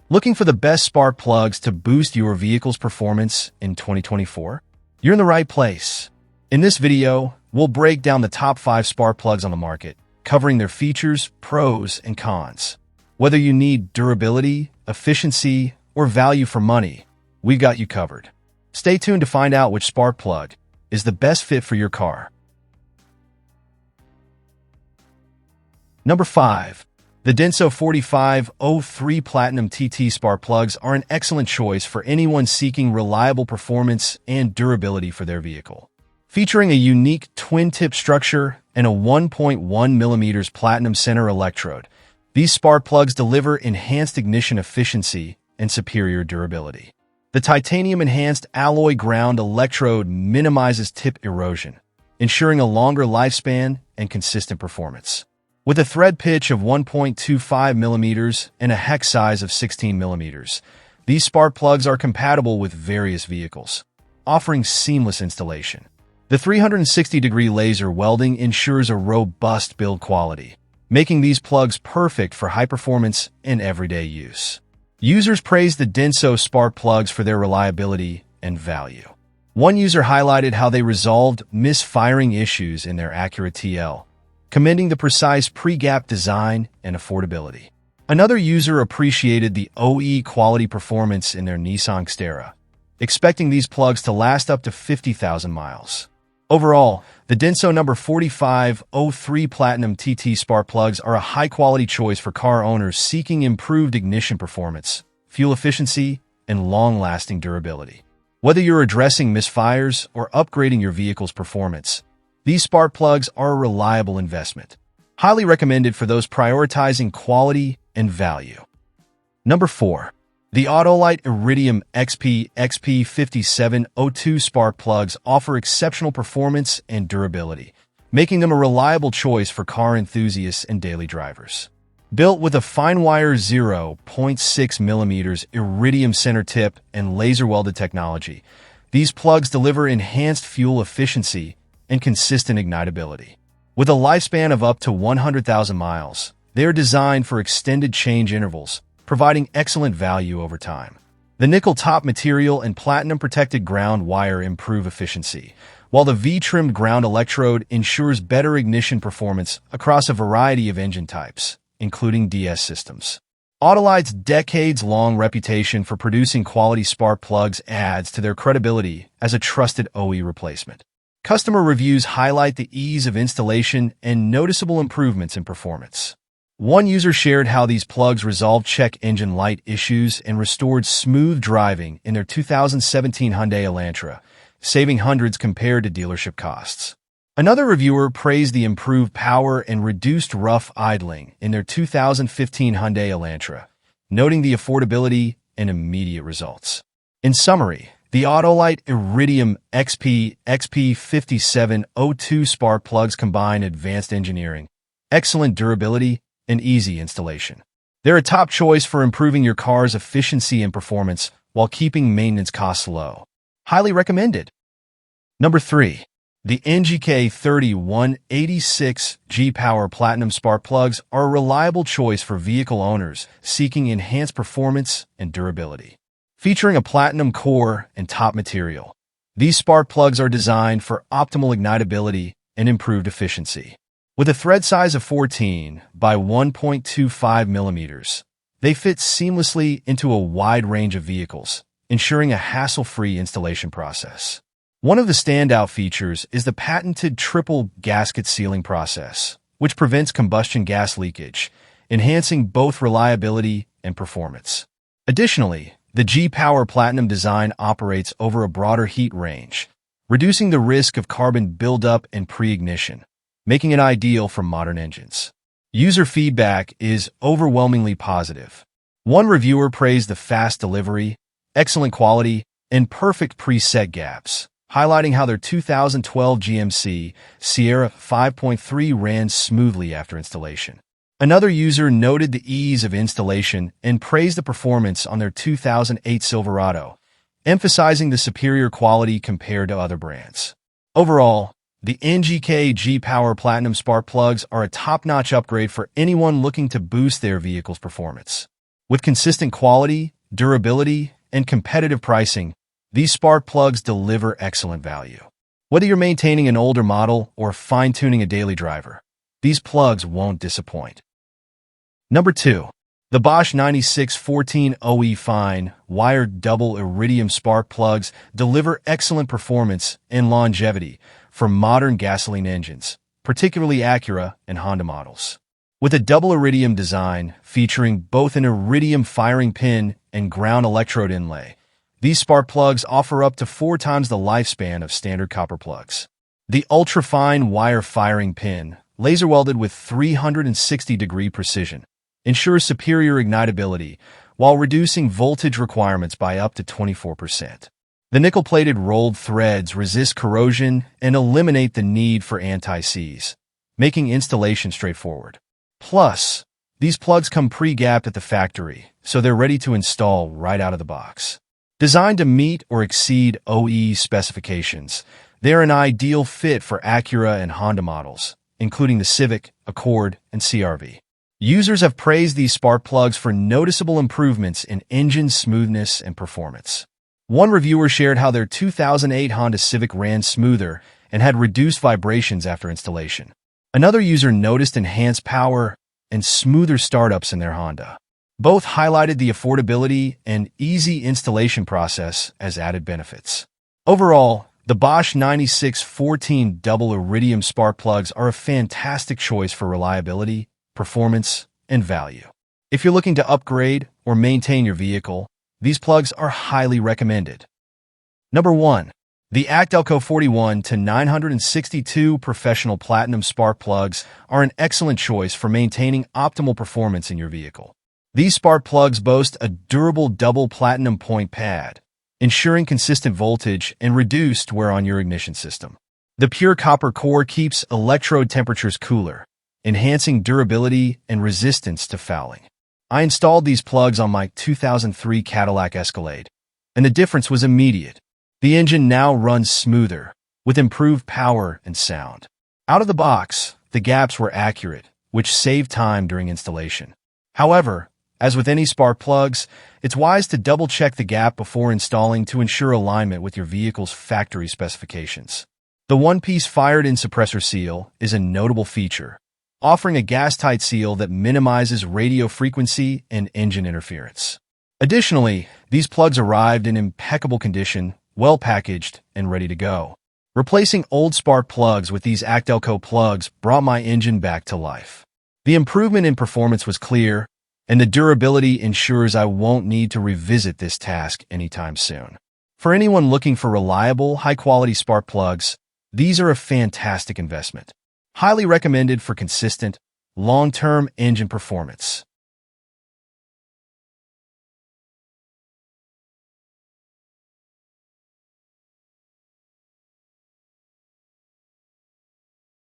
Looking for the best spark plugs to boost your vehicle's performance in 2024? You're in the right place. In this video, we'll break down the top 5 spark plugs on the market, covering their features, pros, and cons. Whether you need durability, efficiency, or value for money, we've got you covered. Stay tuned to find out which spark plug is the best fit for your car. Number 5. The Denso 4503 Platinum TT spark plugs are an excellent choice for anyone seeking reliable performance and durability for their vehicle. Featuring a unique twin-tip structure and a 1.1 mm platinum center electrode, these spark plugs deliver enhanced ignition efficiency and superior durability. The titanium-enhanced alloy ground electrode minimizes tip erosion, ensuring a longer lifespan and consistent performance. With a thread pitch of 1.25 mm and a hex size of 16 mm, these spark plugs are compatible with various vehicles, offering seamless installation. The 360-degree laser welding ensures a robust build quality, making these plugs perfect for high-performance and everyday use. Users praise the Denso spark plugs for their reliability and value. One user highlighted how they resolved misfiring issues in their Acura TL, commending the precise pre-gap design and affordability. Another user appreciated the OE quality performance in their Nissan Xterra, expecting these plugs to last up to 50,000 miles. Overall, the Denso number 4503 Platinum TT spark plugs are a high-quality choice for car owners seeking improved ignition performance, fuel efficiency, and long-lasting durability. Whether you're addressing misfires or upgrading your vehicle's performance, these spark plugs are a reliable investment. Highly recommended for those prioritizing quality and value. Number 4. The Autolite Iridium XP5702 spark plugs offer exceptional performance and durability, making them a reliable choice for car enthusiasts and daily drivers. Built with a fine-wire 0.6 mm iridium center tip and laser-welded technology, these plugs deliver enhanced fuel efficiency and consistent ignitability. With a lifespan of up to 100,000 miles, they are designed for extended change intervals, providing excellent value over time. The nickel-top material and platinum-protected ground wire improve efficiency, while the V-trimmed ground electrode ensures better ignition performance across a variety of engine types, including DS systems. Autolite's decades-long reputation for producing quality spark plugs adds to their credibility as a trusted OE replacement. Customer reviews highlight the ease of installation and noticeable improvements in performance. One user shared how these plugs resolved check engine light issues and restored smooth driving in their 2017 Hyundai Elantra, saving hundreds compared to dealership costs. Another reviewer praised the improved power and reduced rough idling in their 2015 Hyundai Elantra, noting the affordability and immediate results. In summary, the Autolite Iridium XP5702 spark plugs combine advanced engineering, excellent durability, and easy installation. They're a top choice for improving your car's efficiency and performance while keeping maintenance costs low. Highly recommended. Number 3. The NGK 3186 G-Power Platinum spark plugs are a reliable choice for vehicle owners seeking enhanced performance and durability. Featuring a platinum core and top material, these spark plugs are designed for optimal ignitability and improved efficiency. With a thread size of 14 by 1.25 mm, they fit seamlessly into a wide range of vehicles, ensuring a hassle-free installation process. One of the standout features is the patented triple gasket sealing process, which prevents combustion gas leakage, enhancing both reliability and performance. Additionally, the G-Power Platinum design operates over a broader heat range, reducing the risk of carbon buildup and pre-ignition, making it ideal for modern engines. User feedback is overwhelmingly positive. One reviewer praised the fast delivery, excellent quality, and perfect preset gaps, highlighting how their 2012 GMC Sierra 5.3 ran smoothly after installation. Another user noted the ease of installation and praised the performance on their 2008 Silverado, emphasizing the superior quality compared to other brands. Overall, the NGK G-Power Platinum spark plugs are a top-notch upgrade for anyone looking to boost their vehicle's performance. With consistent quality, durability, and competitive pricing, these spark plugs deliver excellent value. Whether you're maintaining an older model or fine-tuning a daily driver, these plugs won't disappoint. Number 2. The Bosch 9614OE Fine Wired Double Iridium Spark Plugs deliver excellent performance and longevity for modern gasoline engines, particularly Acura and Honda models. With a double iridium design featuring both an iridium firing pin and ground electrode inlay, these spark plugs offer up to 4 times the lifespan of standard copper plugs. The ultra-fine wire firing pin, laser welded with 360-degree precision, ensures superior ignitability while reducing voltage requirements by up to 24%. The nickel-plated rolled threads resist corrosion and eliminate the need for anti-seize, making installation straightforward. Plus, these plugs come pre-gapped at the factory, so they're ready to install right out of the box. Designed to meet or exceed OE specifications, they're an ideal fit for Acura and Honda models, including the Civic, Accord, and CR-V. Users have praised these spark plugs for noticeable improvements in engine smoothness and performance. One reviewer shared how their 2008 Honda Civic ran smoother and had reduced vibrations after installation. Another user noticed enhanced power and smoother startups in their Honda. Both highlighted the affordability and easy installation process as added benefits. Overall, the Bosch 9614 double iridium spark plugs are a fantastic choice for reliability, performance, and value. If you're looking to upgrade or maintain your vehicle, these plugs are highly recommended. Number 1. The ACTDelco 41 to 962 Professional Platinum Spark Plugs are an excellent choice for maintaining optimal performance in your vehicle. These spark plugs boast a durable double platinum point pad, ensuring consistent voltage and reduced wear on your ignition system. The pure copper core keeps electrode temperatures cooler, enhancing durability and resistance to fouling. I installed these plugs on my 2003 Cadillac Escalade, and the difference was immediate. The engine now runs smoother, with improved power and sound. Out of the box, the gaps were accurate, which saved time during installation. However, as with any spark plugs, it's wise to double-check the gap before installing to ensure alignment with your vehicle's factory specifications. The one-piece fired-in suppressor seal is a notable feature, offering a gas-tight seal that minimizes radio frequency and engine interference. Additionally, these plugs arrived in impeccable condition, well packaged, and ready to go. Replacing old spark plugs with these ACTDelco plugs brought my engine back to life. The improvement in performance was clear, and the durability ensures I won't need to revisit this task anytime soon. For anyone looking for reliable, high-quality spark plugs, these are a fantastic investment. Highly recommended for consistent, long-term engine performance.